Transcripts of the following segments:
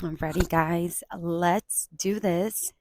I'm ready, guys. Let's do this.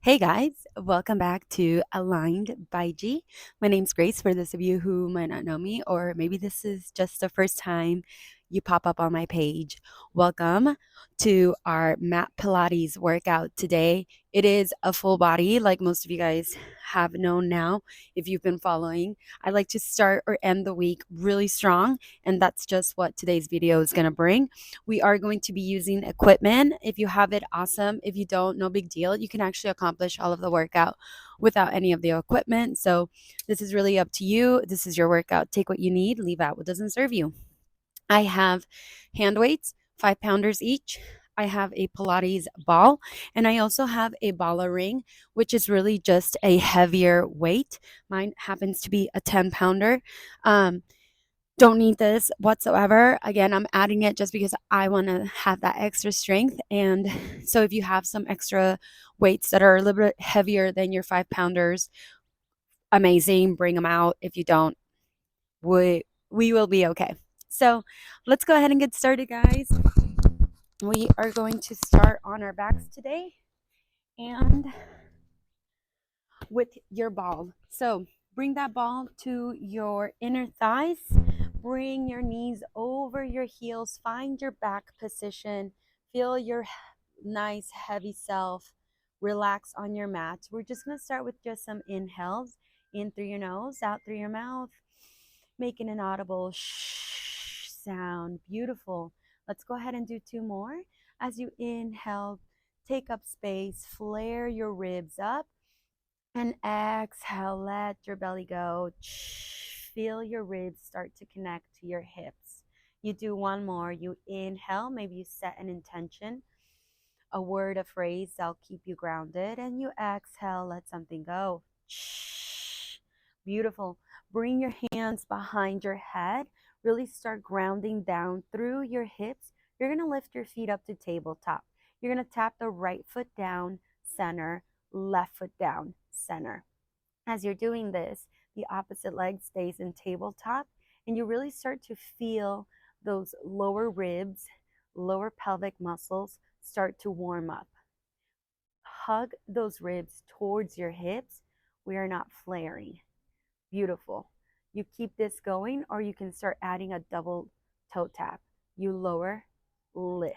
Hey, guys. Welcome back to Aligned by G. My name's Grace, for those of you who might not know me, or maybe this is just the first time you pop up on my page. Welcome to our mat Pilates workout today. It is a full body, like most of you guys have known now if you've been following. I like to start or end the week really strong, and that's just what today's video is going to bring. We are going to be using equipment. If you have it, awesome. If you don't, no big deal. You can actually accomplish all of the workout without any of the equipment. So this is really up to you. This is your workout. Take what you need, leave out what doesn't serve you. I have hand weights, 5 pounders each. I have a Pilates ball, and I also have a bala ring, which is really just a heavier weight. Mine happens to be a 10 pounder. Don't need this whatsoever. Again, I'm adding it just because I want to have that extra strength. And so if you have some extra weights that are a little bit heavier than your 5 pounders, amazing, bring them out. If you don't, we will be okay. So let's go ahead and get started, guys. We are going to start on our backs today and with your ball. So bring that ball to your inner thighs. Bring your knees over your heels. Find your back position. Feel your nice heavy self. Relax on your mat. We're just going to start with just some inhales. In through your nose, out through your mouth. Making an audible shh sound. Beautiful. Let's go ahead and do 2 more. As you inhale, take up space. Flare your ribs up. And exhale, let your belly go. Feel your ribs start to connect to your hips. You do 1 more. You inhale, maybe you set an intention, a word, a phrase that'll keep you grounded. And you exhale, let something go. Beautiful. Bring your hands behind your head. Really start grounding down through your hips. You're going to lift your feet up to tabletop. You're going to tap the right foot down, center, left foot down, center. As you're doing this, the opposite leg stays in tabletop, and you really start to feel those lower ribs, lower pelvic muscles start to warm up. Hug those ribs towards your hips. We are not flaring. Beautiful. You keep this going, or you can start adding a double toe tap. You lower, lift,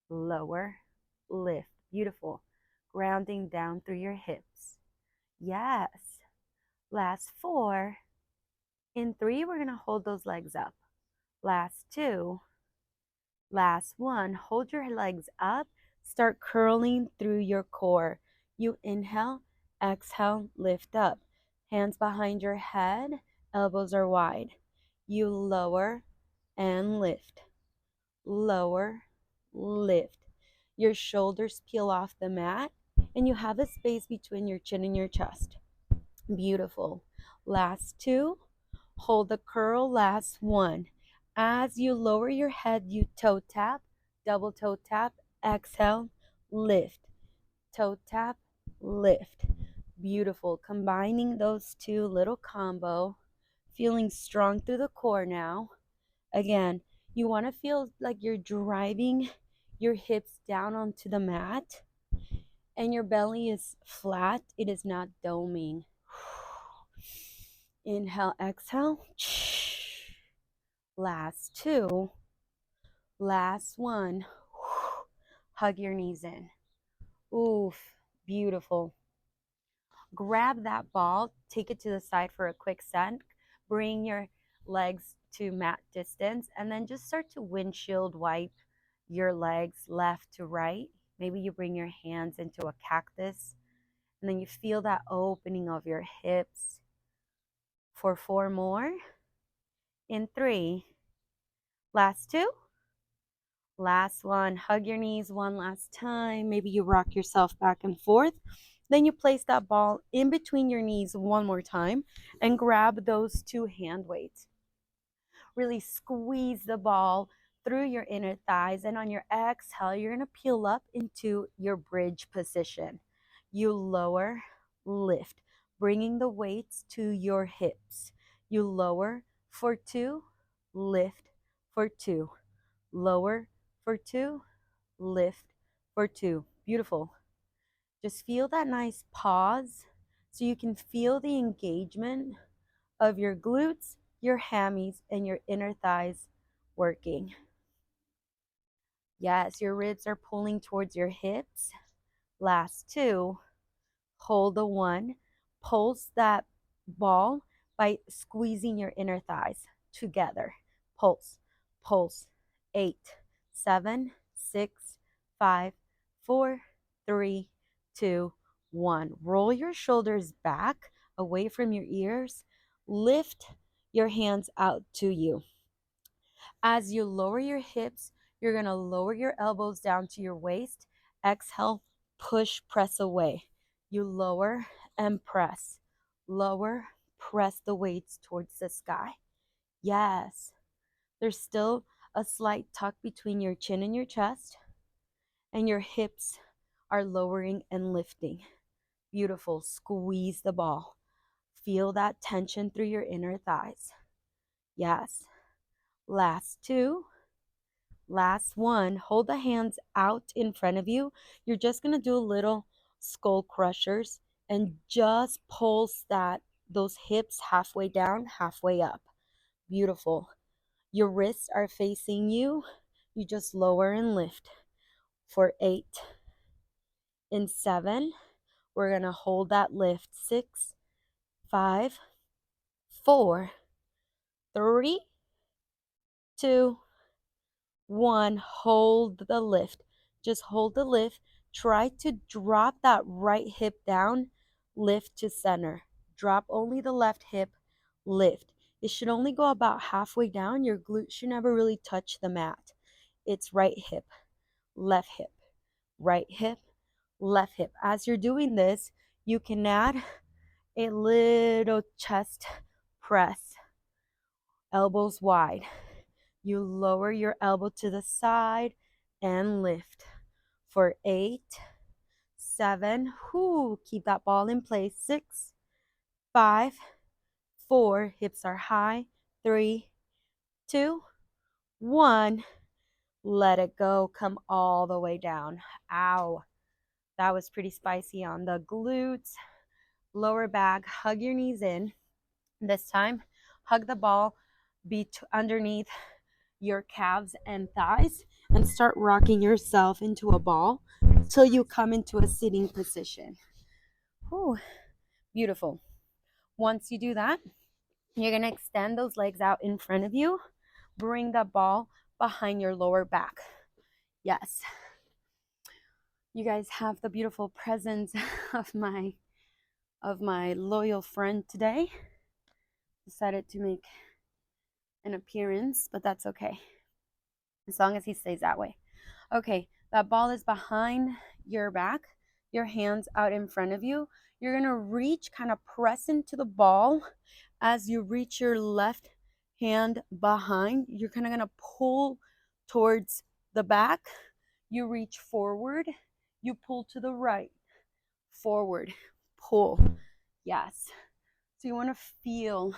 lower, lift. Beautiful. Grounding down through your hips. Yes. Last 4. In 3, we're going to hold those legs up. Last 2. Last 1. Hold your legs up. Start curling through your core. You inhale, exhale, lift up. Hands behind your head. Elbows are wide. You lower and lift. Lower, lift. Your shoulders peel off the mat, and you have a space between your chin and your chest. Beautiful. Last 2. Hold the curl. Last 1. As you lower your head, you toe tap, double toe tap, exhale, lift. Toe tap, lift. Beautiful. Combining those 2, little combo. Feeling strong through the core now. Again, you want to feel like you're driving your hips down onto the mat, and your belly is flat. It is not doming. Inhale, exhale. Last 2. Last 1. Hug your knees in. Oof, beautiful. Grab that ball, take it to the side for a quick set. Bring your legs to mat distance, and then just start to windshield wipe your legs left to right. Maybe you bring your hands into a cactus, and then you feel that opening of your hips. For 4 more. In 3. Last 2. Last 1. Hug your knees one last time. Maybe you rock yourself back and forth. Then you place that ball in between your knees 1 more time and grab those 2 hand weights. Really squeeze the ball through your inner thighs, and on your exhale, you're going to peel up into your bridge position. You lower, lift, bringing the weights to your hips. You lower for 2, lift for 2, lower for 2, lift for 2. Beautiful. Just feel that nice pause so you can feel the engagement of your glutes, your hammies, and your inner thighs working. Yes, your ribs are pulling towards your hips. Last 2. Hold the 1. Pulse that ball by squeezing your inner thighs together. Pulse, pulse. 8, 7, 6, 5, 4, 3, 2, 1. Roll your shoulders back away from your ears. Lift your hands out to you. As you lower your hips, you're going to lower your elbows down to your waist. Exhale, push, press away. You lower and press. Lower, press the weights towards the sky. Yes. There's still a slight tuck between your chin and your chest, and your hips are lowering and lifting. Beautiful. Squeeze the ball. Feel that tension through your inner thighs. Yes. Last 2. Last 1. Hold the hands out in front of you. You're just going to do little skull crushers and just pulse those hips halfway down, halfway up. Beautiful. Your wrists are facing you. You just lower and lift for 8. In 7, we're going to hold that lift. 6, 5, 4, 3, 2, 1. Hold the lift. Just hold the lift. Try to drop that right hip down. Lift to center. Drop only the left hip. Lift. It should only go about halfway down. Your glute should never really touch the mat. It's right hip, left hip, right hip, left hip. As you're doing this, you can add a little chest press. Elbows wide. You lower your elbow to the side and lift for 8, 7. Keep that ball in place. 6, 5, 4. Hips are high. 3, 2, 1. Let it go. Come all the way down. Ow. That was pretty spicy on the glutes. Lower back. Hug your knees in. This time, hug the ball underneath your calves and thighs and start rocking yourself into a ball till you come into a sitting position. Whew. Beautiful. Once you do that, you're going to extend those legs out in front of you. Bring the ball behind your lower back. Yes. You guys have the beautiful presence of my loyal friend today. Decided to make an appearance, but that's okay, as long as he stays that way. Okay, that ball is behind your back, your hands out in front of you. You're going to reach, kind of press into the ball. As you reach your left hand behind, you're kind of going to pull towards the back. You reach forward, you pull to the right, forward, pull. Yes. So you want to feel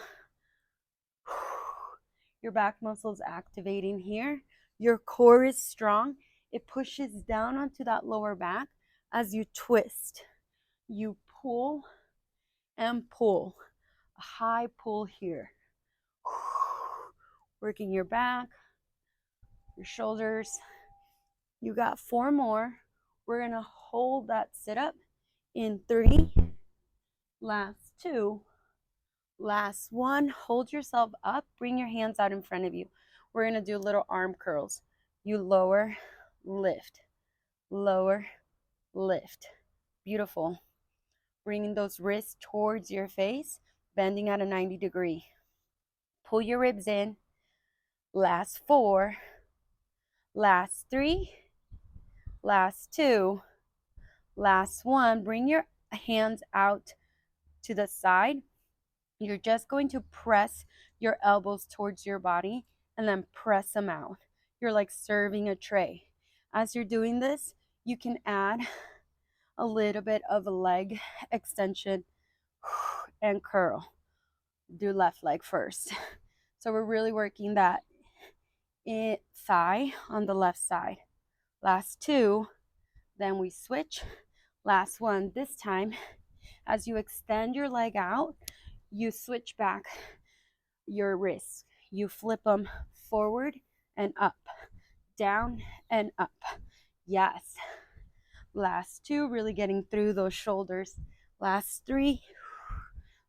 your back muscles activating here. Your core is strong. It pushes down onto that lower back as you twist. You pull and pull. A high pull here. Working your back, your shoulders. You got 4 more. We're going to hold that sit up in 3. Last 2. Last 1. Hold yourself up. Bring your hands out in front of you. We're going to do little arm curls. You lower, lift, lower, lift. Beautiful. Bringing those wrists towards your face, bending at a 90 degree. Pull your ribs in. Last 4. Last 3. Last 2. Last 1. Bring your hands out to the side. You're just going to press your elbows towards your body and then press them out. You're like serving a tray. As you're doing this, you can add a little bit of a leg extension and curl. Do left leg first. So we're really working that thigh on the left side. Last two, then we switch. Last one. This time, as you extend your leg out, you switch back your wrists. You flip them forward and up, down and up. Yes. Last two, really getting through those shoulders. Last three.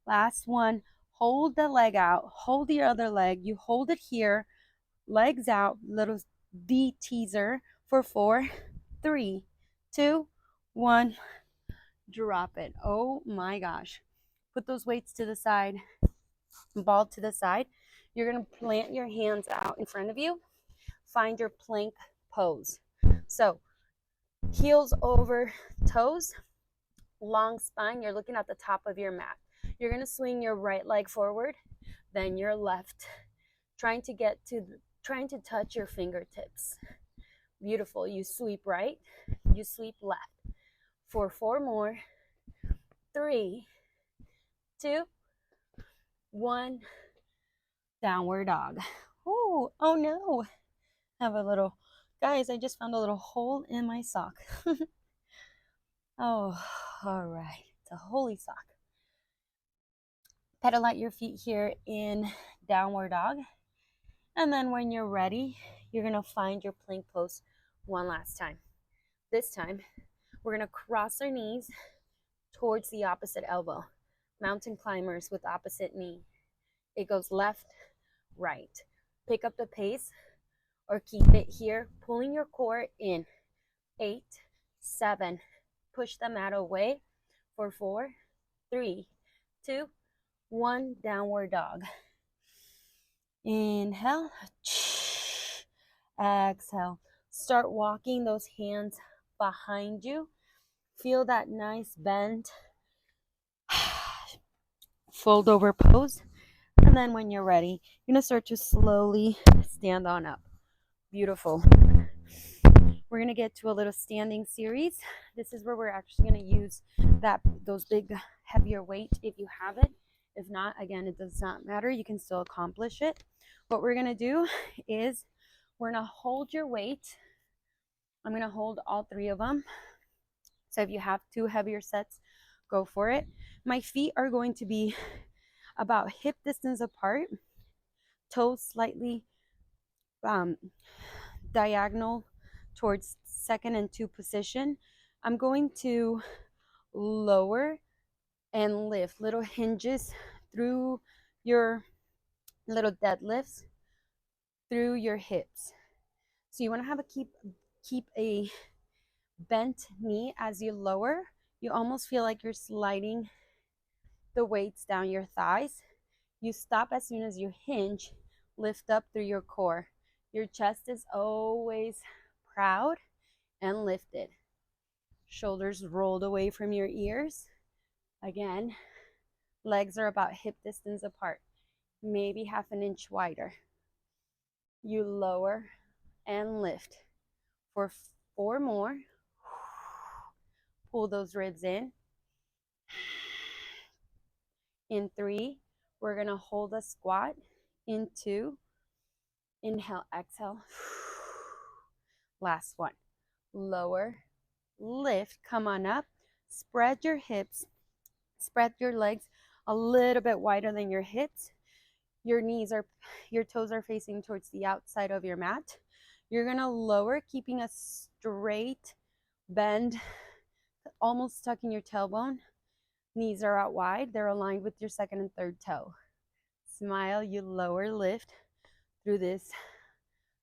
Last one. Hold the leg out. Hold the other leg. You hold it here. Legs out. Little V teaser for 4, 3, 2, 1. Drop it. Oh my gosh. Put those weights to the side. Ball to the side. You're going to plant your hands out in front of you. Find your plank pose. So heels over toes, long spine. You're looking at the top of your mat. You're going to swing your right leg forward, then your left, trying to touch your fingertips. Beautiful. You sweep right, you sweep left. For 4 more. 3, 2, 1. Downward dog. Oh no. Have a little, guys, I just found a little hole in my sock. Oh, all right. It's a holy sock. Pedal out your feet here in downward dog. And then when you're ready, you're going to find your plank pose one last time. This time, we're going to cross our knees towards the opposite elbow. Mountain climbers with opposite knee. It goes left, right. Pick up the pace or keep it here, pulling your core in. 8, 7. Push the mat away for 4, 3, 2, 1. Downward dog. Inhale. Exhale. Start walking those hands behind you. Feel that nice bend. Fold over pose. And then when you're ready, you're going to start to slowly stand on up. Beautiful. We're going to get to a little standing series. This is where we're actually going to use those big, heavier weight if you have it. If not, again, it does not matter. You can still accomplish it. What we're going to do is we're going to hold your weight. I'm going to hold all 3 of them. So if you have 2 heavier sets, go for it. My feet are going to be about hip distance apart, toes slightly diagonal towards 2nd and 2 position. I'm going to lower and lift little hinges through your little deadlifts through your hips. So you want to have keep a bent knee as you lower. You almost feel like you're sliding the weights down your thighs. You stop as soon as you hinge, lift up through your core. Your chest is always proud and lifted. Shoulders rolled away from your ears. Again, legs are about hip distance apart, maybe half an inch wider. You lower and lift for 4 more. Pull those ribs in. In 3, we're going to hold a squat. In 2, inhale, exhale. Last one. Lower, lift, come on up. Spread your hips. Spread your legs a little bit wider than your hips. Your toes are facing towards the outside of your mat. You're going to lower, keeping a straight bend, almost tucking your tailbone. Knees are out wide. They're aligned with your 2nd and 3rd toe. Smile, you lower, lift through this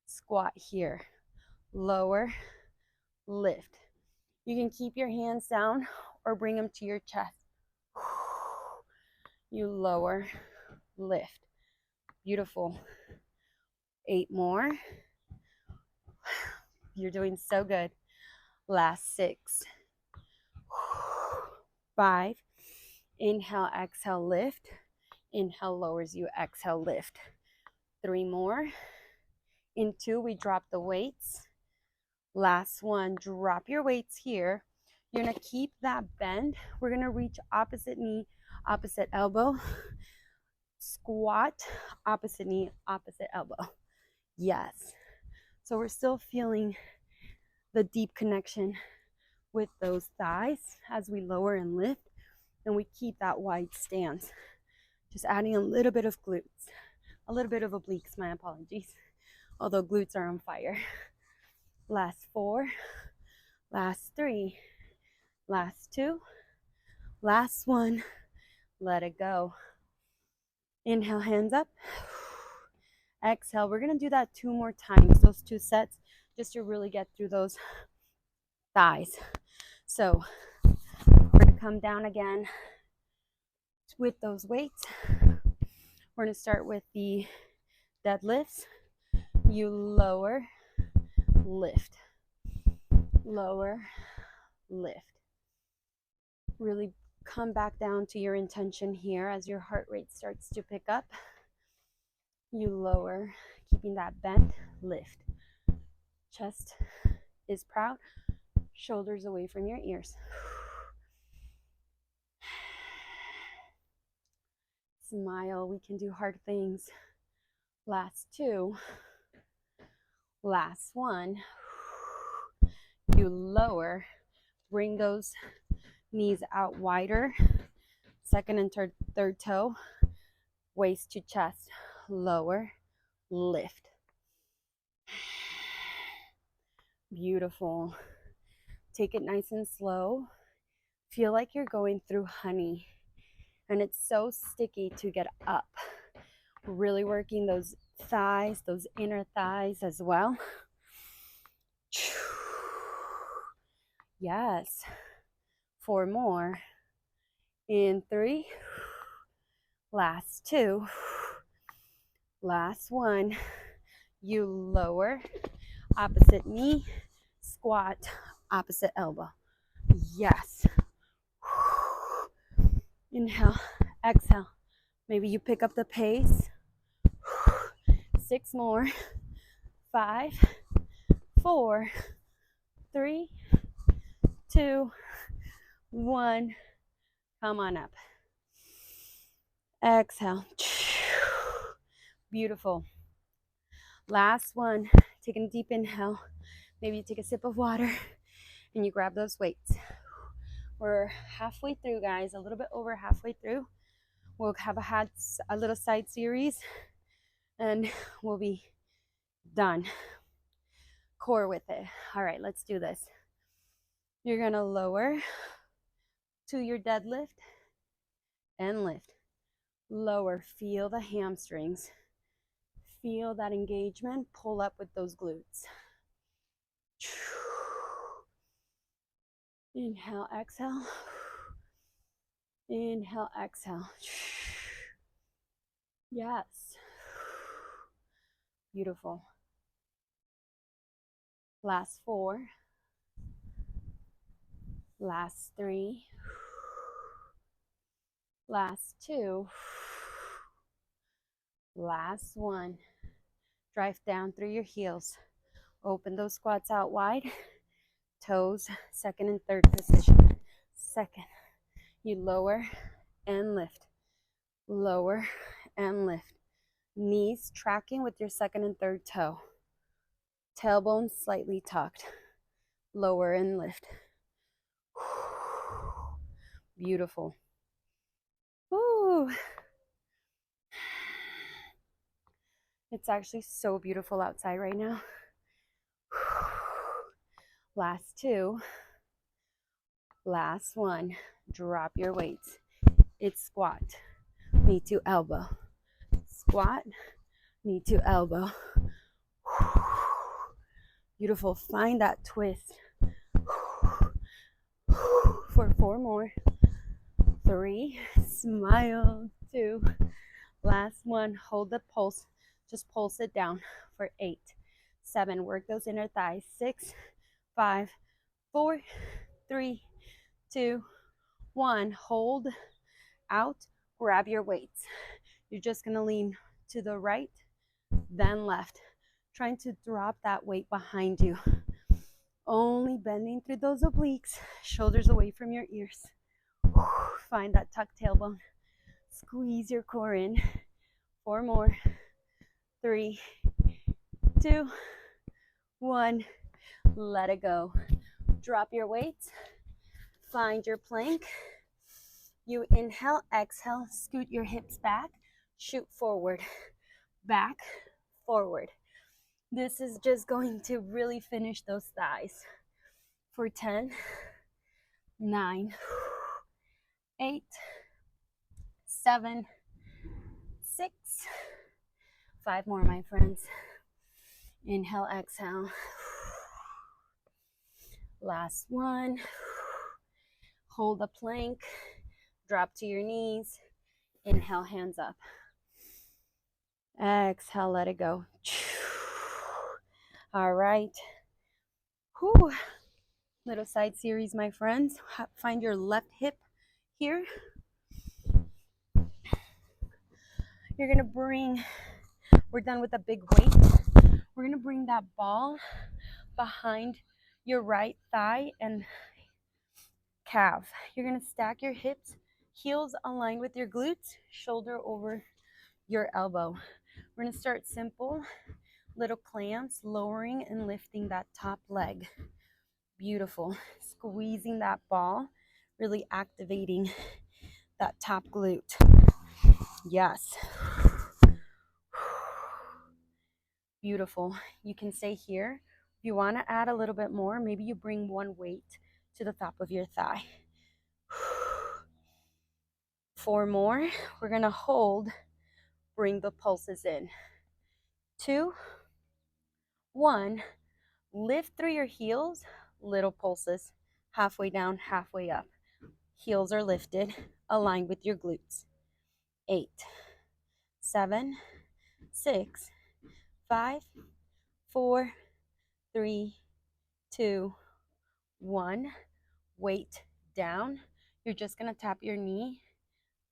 squat here. Lower, lift. You can keep your hands down or bring them to your chest. You lower, lift. Beautiful. 8 more. You're doing so good. Last 6. 5. Inhale, exhale, lift. Inhale lowers you, exhale, lift. 3 more. In 2, we drop the weights. Last one, drop your weights here. You're going to keep that bend. We're going to reach opposite knee, opposite elbow. Squat, opposite knee, opposite elbow. Yes. So we're still feeling the deep connection with those thighs as we lower and lift, and we keep that wide stance. Just adding a little bit of glutes, a little bit of obliques, my apologies, although glutes are on fire. Last 4, last 3, last 2, last 1. Let it go. Inhale, hands up. Exhale. We're going to do that 2 more times, those 2 sets, just to really get through those thighs. So we're going to come down again with those weights. We're going to start with the deadlifts. You lower, lift, lower, lift. Really come back down to your intention here as your heart rate starts to pick up. You lower, keeping that bent, lift. Chest is proud, shoulders away from your ears. Smile, we can do hard things. Last 2, last 1. You lower, bring those knees out wider. Second and third toe, waist to chest. Lower, lift. Beautiful. Take it nice and slow. Feel like you're going through honey, and it's so sticky to get up. Really working those thighs, those inner thighs as well. Yes. 4 more. In 3. Last 2. Last 1. You lower, opposite knee, squat, opposite elbow. Yes. Inhale, exhale. Maybe you pick up the pace. 6 more. 5, 4, 3, 2, 1. Come on up. Exhale. Beautiful. Last one. Take a deep inhale. Maybe you take a sip of water and you grab those weights. We're halfway through, guys, a little bit over halfway through. We'll have a little side series and we'll be done. Core with it. All right, let's do this. You're going to lower to your deadlift and lift. Lower, feel the hamstrings. Feel that engagement. Pull up with those glutes. Inhale, exhale. Inhale, exhale. Yes. Beautiful. Last 4. Last 3. Last 2. Last 1. Drive down through your heels. Open those squats out wide. Toes, second and third position. Second. You lower and lift. Lower and lift. Knees tracking with your second and third toe. Tailbone slightly tucked. Lower and lift. Beautiful. Woo. It's actually so beautiful outside right now. Last 2. Last 1. Drop your weights. It's squat. Knee to elbow. Squat. Knee to elbow. Beautiful. Find that twist. For 4 more. 3. Smile. 2. Last 1. Hold the pulse. Just pulse it down for 8. 7. Work those inner thighs. 6. 5. 4. 3. 2. 1. Hold out. Grab your weights. You're just going to lean to the right, then left. Trying to drop that weight behind you. Only bending through those obliques. Shoulders away from your ears. Find that tucked tailbone. Squeeze your core in. 4 more. 3, 2, 1. let it go. Drop your weights, find your plank. You inhale, exhale, scoot your hips back, shoot forward, back, forward. This is just going to really finish those thighs. For 10, 9, 8, 7, 6, 5 more, my friends. Inhale, exhale. Last one. Hold the plank, drop to your knees. Inhale, hands up. Exhale, let it go. All right. Whew. Little side series, my friends. Find your left hip here. You're gonna bring, we're done with a big weight. We're gonna bring that ball behind your right thigh and calf. You're gonna stack your hips, heels aligned with your glutes, shoulder over your elbow. We're gonna start simple, little clamps, lowering and lifting that top leg. Beautiful. Squeezing that ball, really activating that top glute. Yes. Beautiful. You can stay here. If you want to add a little bit more, maybe you bring one weight to the top of your thigh. 4 more. We're going to hold. Bring the pulses in. 2, 1. Lift through your heels. Little pulses. Halfway down, halfway up. Heels are lifted. Aligned with your glutes. 8, 7, 6, 5, 4, 3, 2, 1. Weight down. You're just going to tap your knee,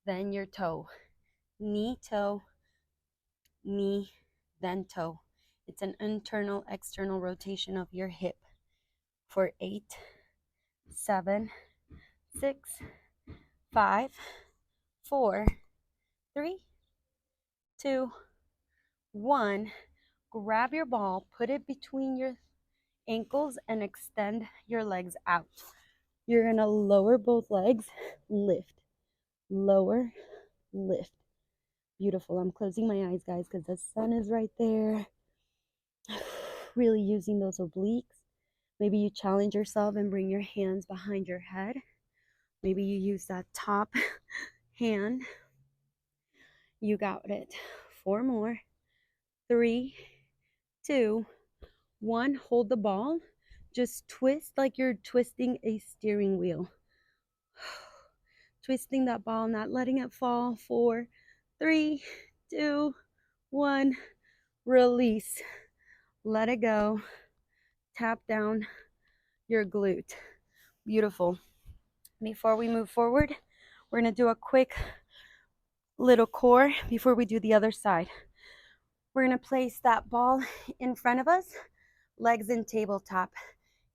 then your toe. Knee, toe, knee, then toe. It's an internal, external rotation of your hip. For 8, 7, 6, 5, 4, 3, 2, 1. Grab your ball, put it between your ankles, and extend your legs out. You're going to lower both legs, lift, lower, lift. Beautiful. I'm closing my eyes, guys, because the sun is right there. Really using those obliques. Maybe you challenge yourself and bring your hands behind your head. Maybe you use that top hand. You got it. 4 more. 3, 2, 1. Hold the ball. Just twist like you're twisting a steering wheel. Twisting that ball, not letting it fall. 4, 3, 2, 1. Release. Let it go. Tap down your glute. Beautiful. Before we move forward, we're going to do a quick little core before we do the other side. We're going to place that ball in front of us, legs in tabletop.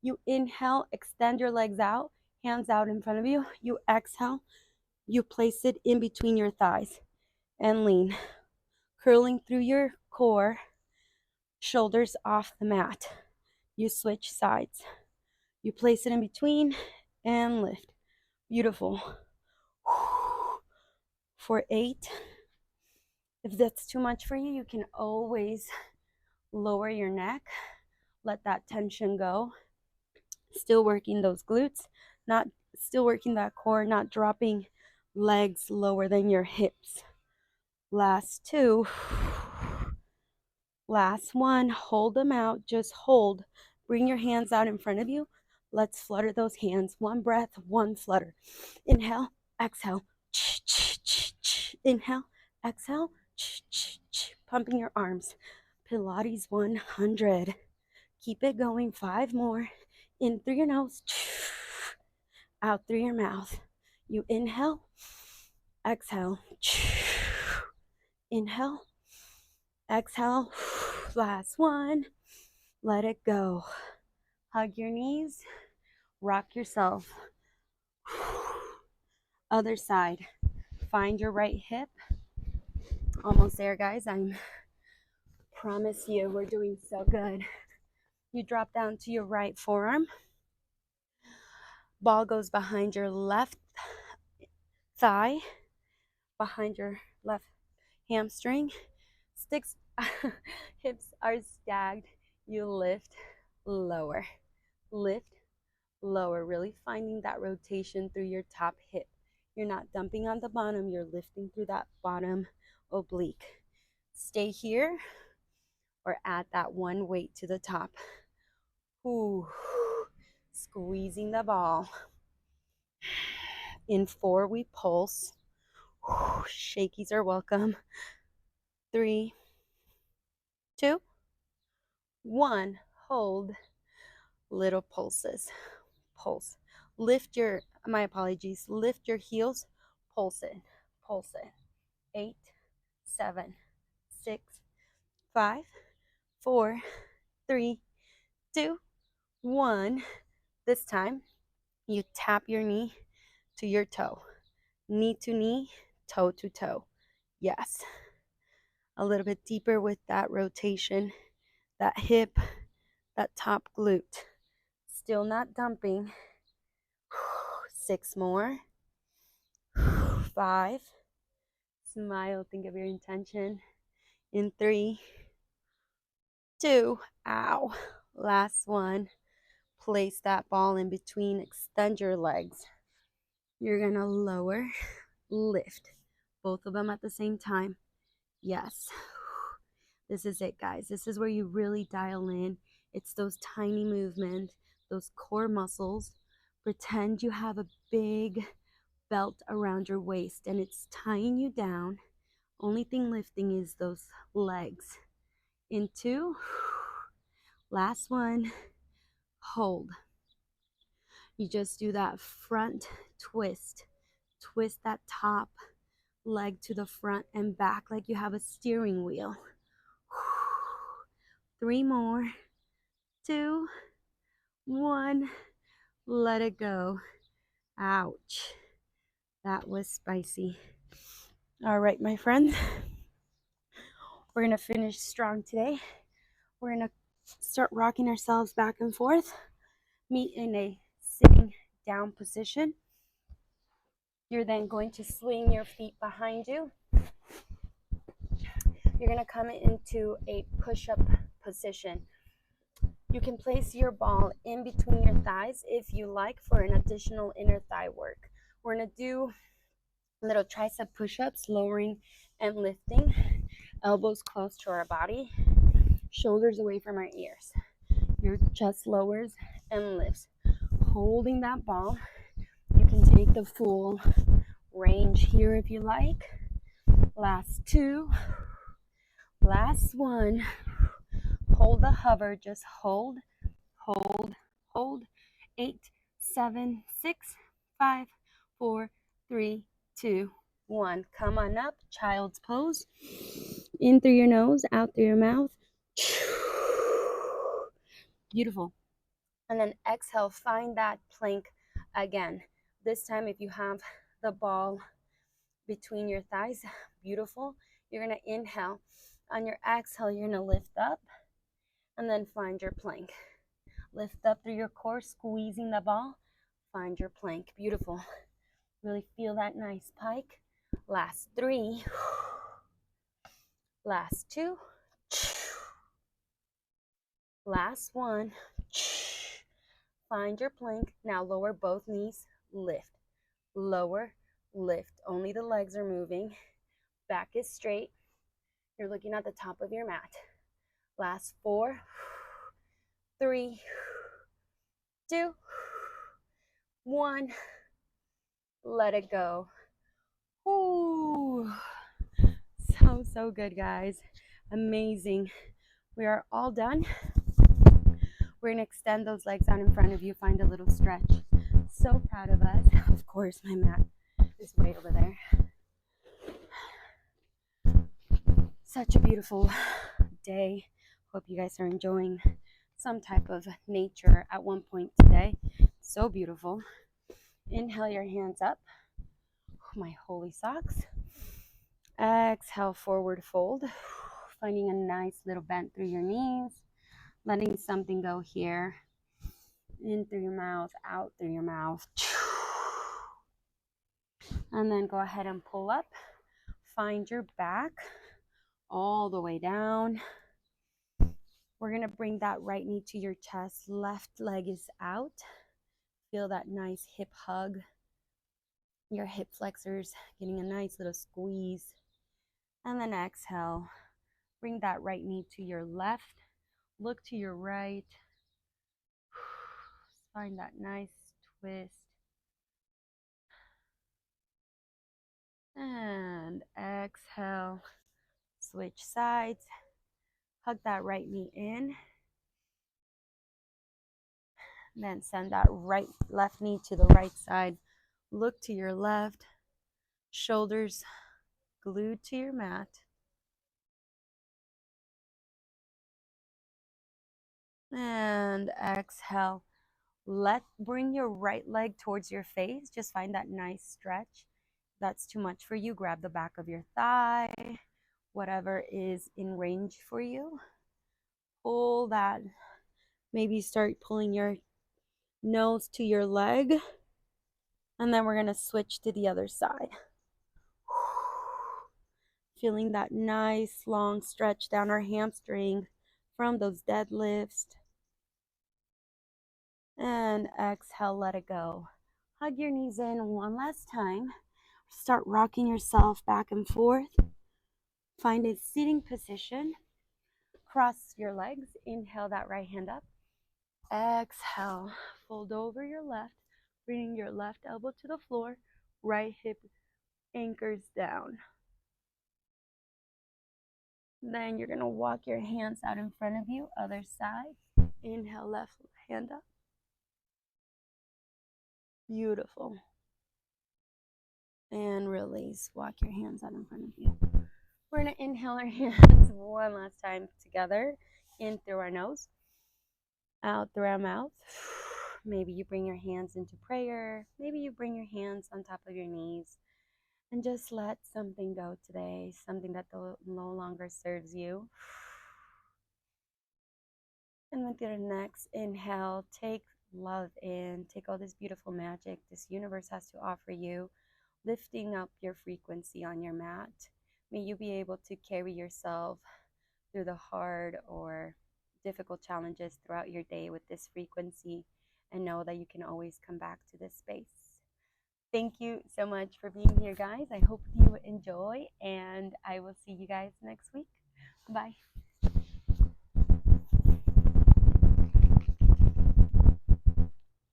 You inhale, extend your legs out, hands out in front of you. You exhale, you place it in between your thighs and lean, curling through your core, shoulders off the mat. You switch sides. You place it in between and lift. Beautiful. For 8. If that's too much for you, you can always lower your neck. Let that tension go. Still working those glutes, still working that core, not dropping legs lower than your hips. Last 2. Last 1. Hold them out. Just hold. Bring your hands out in front of you. Let's flutter those hands. 1 breath, 1 flutter. Inhale, exhale. Inhale, exhale. Pumping your arms. Pilates 100. Keep it going. 5 more. In through your nose. Out through your mouth. You inhale, exhale. Inhale, exhale. Last 1. Let it go. Hug your knees. Rock yourself. Other side. Find your right hip. Almost there, guys. I promise you we're doing so good. You drop down to your right forearm. Ball goes behind your left thigh, behind your left hamstring. Sticks, hips are stacked. You lift, lower, lift, lower, really finding that rotation through your top hip. You're not dumping on the bottom, you're lifting through that bottom oblique. Stay here or add that one weight to the top. Ooh. Squeezing the ball. In 4, we pulse. Shakies are welcome. 3, 2, 1. Hold. Little pulses. Pulse. Lift your, my apologies, lift your heels. Pulse it. Pulse it. 8, 7, 6, 5, 4, 3, 2, 1. This time, you tap your knee to your toe. Knee to knee, toe to toe. Yes. A little bit deeper with that rotation, that hip, that top glute. Still not dumping. 6 more. 5. Smile, think of your intention. In 3, 2, ow. Last one. Place that ball in between, extend your legs. You're gonna lower, lift. Both of them at the same time. Yes. This is it, guys. This is where you really dial in. It's those tiny movements, those core muscles. Pretend you have a big belt around your waist and it's tying you down. Only thing lifting is those legs. In 2, last one, hold. You just do that front twist. Twist that top leg to the front and back like you have a steering wheel. 3 more. 2, 1. Let it go. Ouch. That was spicy. All right, my friends. We're going to finish strong today. We're going to start rocking ourselves back and forth. Meet in a sitting down position. You're then going to swing your feet behind you. You're going to come into a push-up position. You can place your ball in between your thighs if you like for an additional inner thigh work. We're going to do little tricep push-ups, lowering and lifting. Elbows close to our body, shoulders away from our ears. Your chest lowers and lifts. Holding that ball, you can take the full range here if you like. Last 2. Last 1. Hold the hover, just hold, hold, hold. 8, 7, 6, 5, 4, 3, 2, 1. Come on up, child's pose. In through your nose, out through your mouth. Beautiful. And then exhale, find that plank again. This time, if you have the ball between your thighs, beautiful. You're going to inhale. On your exhale, you're going to lift up and then find your plank. Lift up through your core, squeezing the ball. Find your plank. Beautiful. Really feel that nice pike. Last 3. Last 2. Last 1. Find your plank. Now lower both knees. Lift. Lower. Lift. Only the legs are moving. Back is straight. You're looking at the top of your mat. Last 4. 3. 2. 1. Let it go. Ooh. So good, guys. Amazing. We are all done. We're going to extend those legs out in front of you. Find a little stretch. So proud of us. Of course, my mat is way over there. Such a beautiful day. Hope you guys are enjoying some type of nature at one point today. So beautiful. Inhale your hands up. My holy socks. Exhale, forward fold. Finding a nice little bend through your knees. letting something go here. In through your mouth, out through your mouth. And then go ahead and pull up. Find your back all the way down. We're going to bring that right knee to your chest. Left leg is out. Feel that nice hip hug. Your hip flexors getting a nice little squeeze. And then exhale. Bring that right knee to your left. Look to your right. Find that nice twist. And exhale. Switch sides. Hug that right knee in. Then send that left knee to the right side. Look to your left. Shoulders glued to your mat. And exhale. Bring your right leg towards your face. Just find that nice stretch. If that's too much for you, grab the back of your thigh. Whatever is in range for you. Pull that. Maybe start pulling your nose to your leg. And then we're going to switch to the other side. Feeling that nice long stretch down our hamstring from those deadlifts. And exhale, let it go. Hug your knees in one last time. Start rocking yourself back and forth. Find a sitting position. Cross your legs. Inhale that right hand up. Exhale. Fold over your left. Bringing your left elbow to the floor. Right hip anchors down. Then you're going to walk your hands out in front of you. Other side. Inhale, left hand up. Beautiful. And release. Walk your hands out in front of you. We're going to inhale our hands one last time together. In through our nose. Out through our mouth. Maybe you bring your hands into prayer. Maybe you bring your hands on top of your knees. And just let something go today. Something that no longer serves you. And with your next inhale, take love in. Take all this beautiful magic this universe has to offer you. Lifting up your frequency on your mat. May you be able to carry yourself through the hard or difficult challenges throughout your day with this frequency, and know that you can always come back to this space. Thank you so much for being here, guys. I hope you enjoy, and I will see you guys next week. Bye.